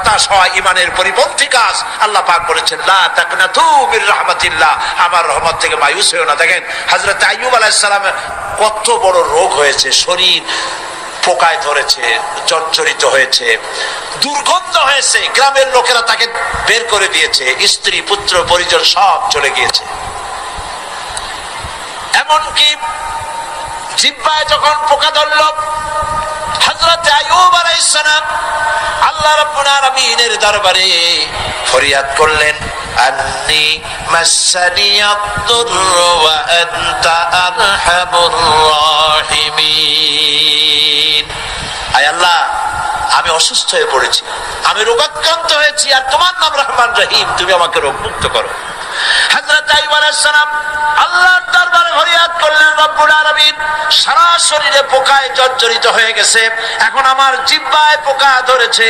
বাতাস হয় ঈমানের পরিপন্থী কাজ। আল্লাহ পাক বলেছেন লা তাকনাতু মির রাহমাতিল্লাহ, আমার রহমত থেকে মায়ুস হয়ো না। দেখেন হযরত আইয়ুব আলাইহিস সালামের কত বড় রোগ হয়েছে, শরীর পোকায় ধরেছে, জর্জরিত হয়েছে, দুর্গন্ধ হয়েছে, গ্রামের লোকেরা তাকে বের করে দিয়েছে, স্ত্রী পুত্র পরিজন সব চলে গিয়েছে। এমনকি জিহ্বায় যখন পোকা ধরল, হযরত আইয়ুব আলাইহিস সালাম আল্লাহ রাব্বুল আলামিনের দরবারে ফরিয়াদ করলেন, আন্নী মাসসানিয়াদ-দুররু ওয়া আনতা আরহামুর রাহিমিন। আয় আল্লাহ, আমি অসুস্থ হয়ে পড়েছি, আমি রোগাক্রান্ত হয়েছি, আর তোমার নাম রহমান রহিম, তুমি আমাকে রোগমুক্ত করো। হযরত আইয়ুব আলাইহিস সালাম আল্লাহর দরবারে ফরিয়াদ করলেন, রব্বুল আলামিন সারা শরীরে পোকায় জর্জরিত হয়ে গেছে, এখন আমার জিহ্বায় পোকা ধরেছে।